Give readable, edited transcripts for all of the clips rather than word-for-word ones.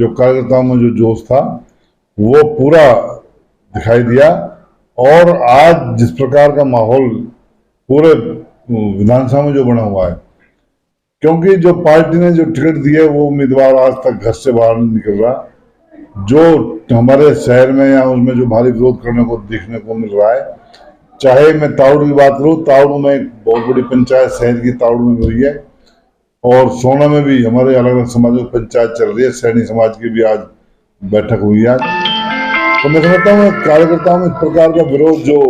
जो कार्यकर्ताओं में जो जोश था वो पूरा दिखाई दिया। और आज जिस प्रकार का माहौल पूरे विधानसभा में जो बना हुआ है, क्योंकि जो पार्टी ने जो टिकट दिए वो उम्मीदवार आज तक घर से बाहर नहीं निकल रहा। जो हमारे शहर में या उसमें जो भारी विरोध करने को देखने को मिल रहा है, चाहे मैं ताउड़ की बात करूं, ताउड़ में एक बहुत बड़ी पंचायत शहर की ताउड़ में हुई है, और सोना में भी हमारे अलग अलग समाजों की पंचायत चल रही है। सैनी समाज की भी आज बैठक हुई है। तो मैं समझता हूँ कार्यकर्ताओं में इस प्रकार का विरोध जो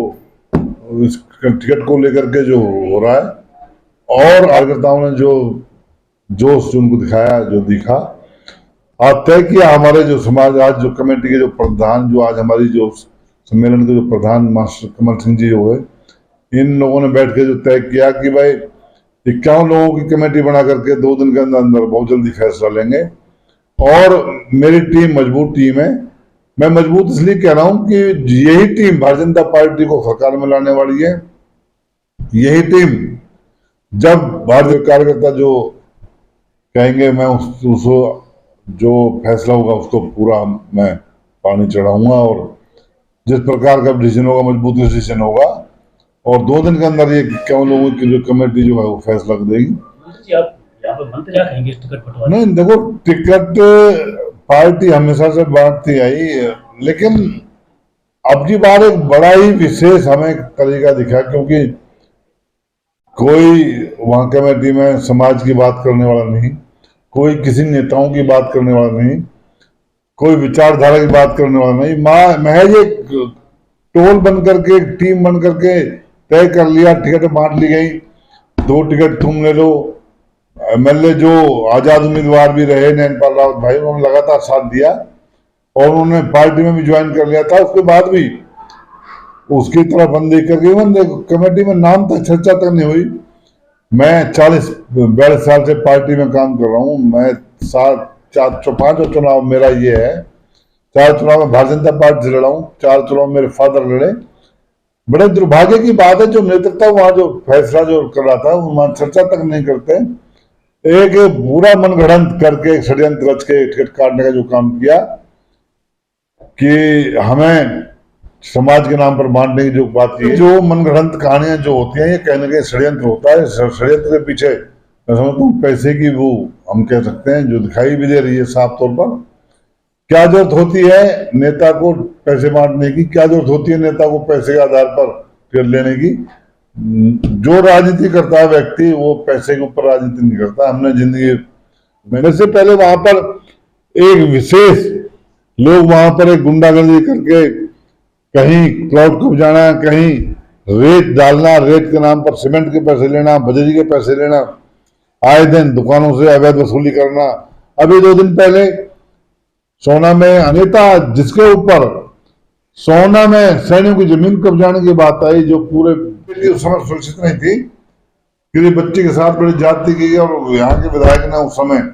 इस टिकट को लेकर के जो हो रहा है, और कार्यकर्ताओं ने जो जोश उनको दिखाया, जो दिखा, आज तय किया। हमारे जो समाज आज जो कमेटी के जो प्रधान, जो आज हमारी जो सम्मेलन के जो प्रधान मास्टर कमल सिंह जी हुए, इन लोगों ने बैठ के जो तय किया कि भाई 51 लोगों की कमेटी बना करके 2 दिन के अंदर अंदर बहुत जल्दी फैसला लेंगे। और मेरी टीम मजबूत टीम है। मैं मजबूत इसलिए कह रहा हूं कि यही टीम भारतीय जनता पार्टी को सरकार में लाने वाली है। यही टीम जब भारतीय कार्यकर्ता जो कहेंगे, मैं उस जो फैसला होगा उसको पूरा मैं पानी चढ़ाऊंगा, और जिस प्रकार का डिसीजन होगा मजबूत डिसीजन होगा, और 2 दिन के अंदर ये 51 लोगों की जो कमेटी जो है वो फैसला कर देगी। नहीं, देखो, टिकट पार्टी हमेशा से बांटती आई, लेकिन अब की बार एक बड़ा ही विशेष हमें तरीका दिखा, क्योंकि कोई वहां कमेटी में समाज की बात करने वाला नहीं, कोई किसी नेताओं की बात करने वाला नहीं, कोई विचारधारा की बात करने वाला नहीं। महज एक टोल बन करके, एक टीम बन करके तय कर लिया, टिकट बांट ली गई, 2 टिकट तुम ले लो। एमएलए जो आजाद उम्मीदवार भी रहे, नैनपाल रावत भाई, उन्होंने लगातार साथ दिया, और उन्होंने पार्टी में भी ज्वाइन कर लिया था। उसके बाद भी उसकी तरफ अनदेखी करके कमेटी में नाम तक चर्चा तक नहीं हुई। मैं 42 साल से पार्टी में काम कर रहा हूँ। मैं 5 चुनाव मेरा ये है। 4 चुनाव में भारतीय जनता पार्टी से लड़ा हूँ, 4 चुनाव मेरे फादर लड़े। बड़े दुर्भाग्य की बात है, जो नेतृत्व वहां जो फैसला जो कर रहा था वहां चर्चा तक नहीं करते। एक पूरा मनगढ़ंत करके, एक षड्यंत्र रच के टिकट काटने का जो काम किया, कि हमें समाज के नाम पर बांटने की जो बात की, जो मनगढ़ंत कहानियां जो होती हैं, ये कहने के षड्यंत्र होता है। षड्यंत्र के पीछे मैं समझता हूँ पैसे की, वो हम कह सकते हैं, जो दिखाई भी दे रही है साफ तौर पर। क्या जरूरत होती है नेता को पैसे बांटने की? क्या जरूरत होती है नेता को पैसे के आधार पर टिकट लेने की? जो राजनीति करता है व्यक्ति, वो पैसे के ऊपर राजनीति नहीं करता। हमने जिंदगी मेरे से पहले वहां पर एक विशेष लोग वहां पर एक गुंडागर्दी करके कहीं प्लॉट को जाना, कहीं रेत डालना, रेत के नाम पर सीमेंट के पैसे लेना, बजरी के पैसे लेना, आए दिन दुकानों से अवैध वसूली करना। अभी 2 दिन पहले सोना में नेता जिसके ऊपर सोना में सैनिकों की जमीन कब्जाने की बात आई, जो पूरे उस समय सुरक्षित नहीं थी, किसी बच्चे के साथ बड़ी जाति की, और यहाँ के विधायक ने उस समय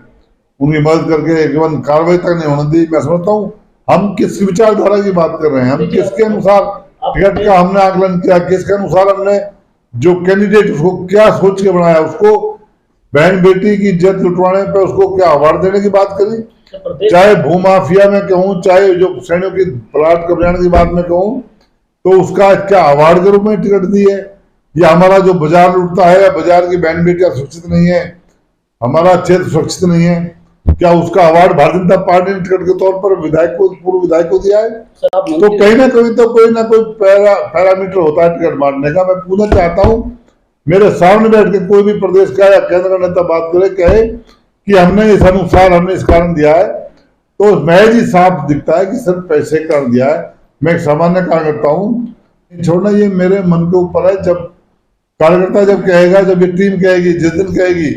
उनकी मदद करके केवल कार्रवाई तक नहीं होने दी। मैं समझता हूँ हम किस विचारधारा की बात कर रहे हैं, हम किसके अनुसार टिकट का हमने आकलन किया, किसके अनुसार हमने जो कैंडिडेट उसको क्या सोच के बनाया, उसको बहन बेटी की इज्जत लुटवाने पे उसको क्या अवार्ड देने की बात करी, चाहे भूमाफिया में कहूँ, चाहे जो सैनिकों की प्लाट कब्जाने की बात में कहूँ, तो उसका क्या अवार्ड के रूप में टिकट दी है? या हमारा जो बाजार लुटता है, या बाजार की बहन बेटियां सुरक्षित नहीं है, हमारा क्षेत्र सुरक्षित नहीं है, क्या उसका अवार्ड भारतीय जनता पार्टी ने टिकट के तौर पर विधायक को, पूर्व विधायक को दिया है? तो कहीं ना कहीं तो कोई ना कोई पैरामीटर होता है टिकट बांटने का। मैं पूछना चाहता हूँ, मेरे सामने बैठ के कोई भी प्रदेश का या केंद्र का नेता बात करे, कहे कि हमने इस अनुसार, हमने इस कारण दिया है, तो महज ही साफ दिखता है कि सिर्फ पैसे का दिया है। मैं एक सामान्य कार्यकर्ता हूँ, छोड़ना ये मेरे मन के ऊपर है। जब कार्यकर्ता जब कहेगा, जब ये टीम कहेगी, जिस दिन कहेगी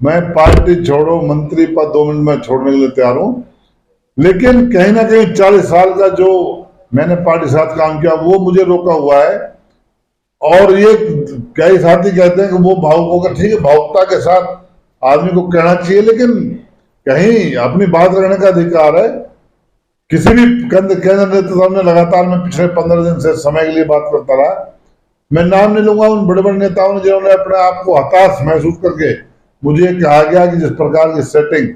मैं पार्टी छोड़ो, मंत्री पद 2 मिनट में छोड़ने के लिए तैयार हूं। लेकिन कहीं ना कहीं 40 साल का जो मैंने पार्टी साथ काम किया, वो मुझे रोका हुआ है। और ये कई साथी कहते हैं कि वो भावुक होगा, ठीक है, भावुकता के साथ आदमी को कहना चाहिए, लेकिन कहीं अपनी बात रखने का अधिकार है। किसी भी केंद्र नेता ने लगातार, मैं पिछले 15 दिन से समय के लिए बात करता रहा। मैं नाम नहीं लूंगा उन बड़े बड़े नेताओं ने जिन्होंने अपने आप को हताश महसूस करके मुझे कहा गया कि जिस प्रकार की सेटिंग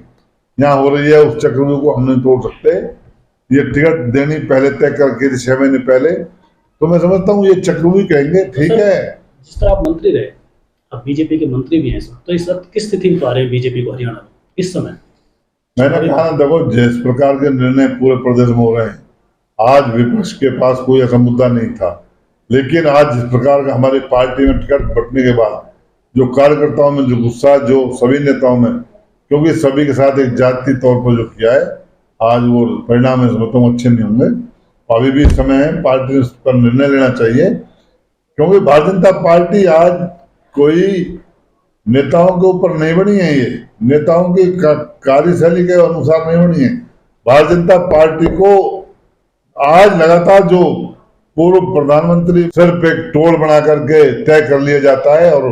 यहाँ हो रही है, उस चक्रव्यूह को हम नहीं तोड़ सकते। ये टिकट देनी पहले तय करके थी 6 महीने पहले, तो मैं समझता हूँ ये चक्रव्यूह कहेंगे, ठीक है। जिस तरह आप मंत्री रहे, अब बीजेपी के मंत्री भी हैं, तो इस वक्त किस स्थिति में पा रहे हैं बीजेपी को हरियाणा में इस समय? मैंने कहा ना, देखो जिस प्रकार के निर्णय पूरे प्रदेश में हो रहे हैं, आज विपक्ष के पास कोई ऐसा मुद्दा नहीं था, लेकिन आज जिस प्रकार का हमारी पार्टी में टिकट बंटने के बाद जो कार्यकर्ताओं में जो गुस्सा, जो सभी नेताओं में, क्योंकि सभी के साथ एक जाति तौर पर जो किया है, आज वो परिणाम समझता हूँ अच्छे नहीं होंगे। अभी भी समय है, पार्टी ने उस पर निर्णय लेना चाहिए, क्योंकि भारतीय जनता पार्टी आज कोई नेताओं के ऊपर नहीं बनी है, ये नेताओं की कार्यशैली के अनुसार नहीं बनी है। भारतीय जनता पार्टी को आज लगातार जो पूर्व प्रधानमंत्री सिर्फ एक टोल बना करके तय कर लिया जाता है, और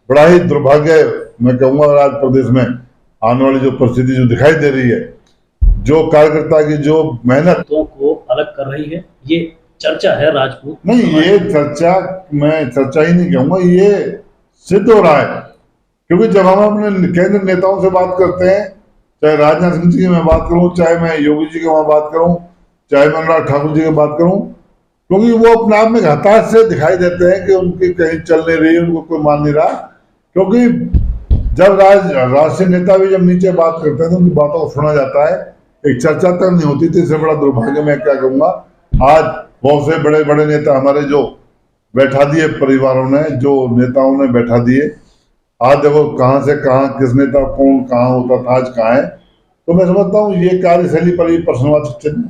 बड़ा ही दुर्भाग्य मैं कहूंगा आज प्रदेश में आने वाली जो परिस्थिति जो दिखाई दे रही है, जो कार्यकर्ता की जो मेहनत को अलग कर रही है, ये चर्चा है राजपूत। नहीं, ये चर्चा मैं चर्चा ही नहीं कहूंगा, ये सिद्ध हो रहा है। क्योंकि जब हम अपने केंद्र नेताओं से बात करते हैं, चाहे राजनाथ सिंह जी की मैं बात करूं, चाहे मैं योगी जी की वहां बात करूं, चाहे मैं अनुराग ठाकुर जी की बात करूं, क्योंकि वो अपने आप में हताश से दिखाई देते हैं कि उनकी कहीं चल नहीं रही, उनको कोई मान नहीं रहा। क्योंकि जब राष्ट्रीय नेता भी जब नीचे बात करते हैं तो उनकी बातों को सुना जाता है, एक चर्चा तक नहीं होती थी। इससे बड़ा दुर्भाग्य मैं क्या कहूंगा, आज बहुत से बड़े बड़े नेता हमारे जो बैठा दिए परिवारों ने, जो नेताओं ने बैठा दिए, आज देखो कहां से कहां किस नेता कौन कहां होता था, आज कहां है। तो मैं समझता हूँ ये कार्यशैली पर ही प्रश्नवाचक चिन्ह।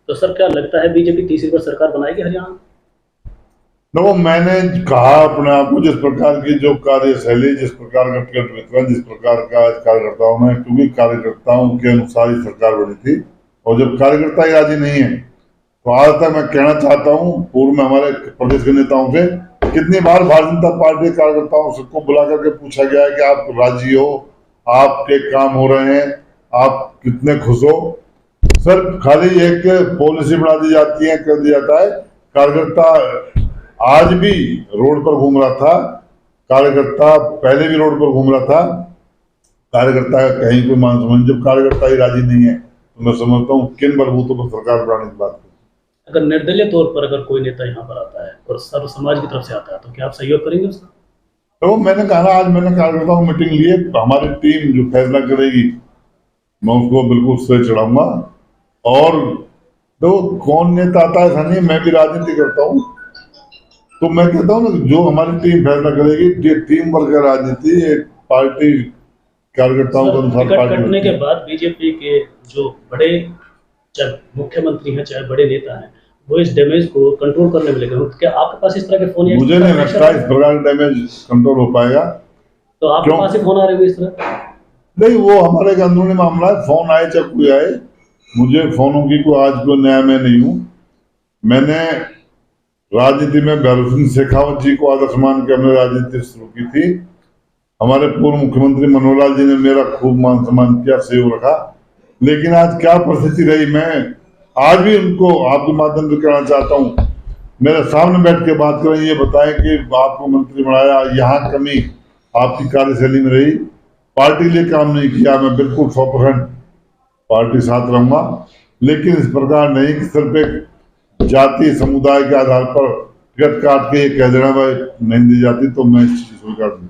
तो सर क्या लगता है बीजेपी तीसरी बार सरकार बनाएगी हरियाणा में? देखो, मैंने कहा अपने आप को, जिस प्रकार की जो कार्यशैली, जिस प्रकार का टिकट वितरण, जिस प्रकार का कार्यकर्ताओं में, क्योंकि कार्यकर्ताओं के अनुसार ही सरकार बनी थी, और जब कार्यकर्ता ही राजी नहीं है तो आज तक मैं कहना चाहता हूँ पूर्व में हमारे प्रदेश के नेताओं से, कितनी बार भारतीय जनता पार्टी कार्यकर्ताओं सबको बुला करके पूछा गया है कि आप राजी हो, आपके काम हो रहे हैं, आप कितने खुश हो। सर खाली एक पॉलिसी बना दी जाती है, कर दिया जाता है। कार्यकर्ता आज भी रोड पर घूम रहा था, कार्यकर्ता पहले भी रोड पर घूम रहा था, कार्यकर्ता का कहीं कोई मान सम्मान, जब कार्यकर्ता ही राजी नहीं है तो मैं समझता हूँ किन बलबूतों पर सरकार बनाने की बात। अगर निर्दलीय तौर पर अगर कोई नेता यहाँ पर आता है और सर्व समाज की तरफ से आता है, तो क्या आप सहयोग करेंगे उसका? तो मैंने कहा, आज मैंने कार्यकर्ताओं की मीटिंग ली है, हमारी टीम जो फैसला करेगी मैं उसको बिल्कुल सही चढ़ाऊंगा। और तो कौन नेता आता है ऐसा नहीं, मैं भी राजनीति करता हूँ, तो मैं कहता हूँ ना, जो हमारी टीम फैसला करेगी, टीम वर्क है राजनीति, एक पार्टी कार्यकर्ताओं के अनुसार पार्टी कटने के बाद बीजेपी के जो बड़े, चाहे मुख्यमंत्री हैं चाहे बड़े नेता हैं, वो इस डैमेज को कंट्रोल करने में लगे हो। क्या आपके पास इस तरह के फोन? मुझे नहीं लगता इस प्रकार का डैमेज कंट्रोल हो पाएगा। तो आपके पास ही फोन आ रहे हो इस तरह? नहीं, वो हमारे एक अंदरूनी मामला है, फोन आए चाहे कोई आए, मुझे फोनों की कोई आज कोई नया मैं नहीं हूँ। मैंने राजनीति में भैरव सिंह शेखावत जी को आदर्श मान के हमने राजनीति शुरू की थी। हमारे पूर्व मुख्यमंत्री मनोहर लाल जी ने मेरा खूब मान सम्मान किया, सहयोग रखा। लेकिन आज क्या परिस्थिति रही, मैं आज भी उनको आपके माध्यम से कहना चाहता हूँ, मेरे सामने बैठ के बात करें, ये बताएं कि आपको मंत्री बनाया, यहाँ कमी आपकी कार्यशैली में रही, पार्टी लिए काम नहीं किया। मैं बिल्कुल 100% पार्टी साथ रहूंगा, लेकिन इस प्रकार नहीं कि सिर्फ एक जाति समुदाय के आधार पर टिकट काट के ये कह देना भाई नहीं दी जाती, तो मैं इस चीज को स्वीकार नहीं।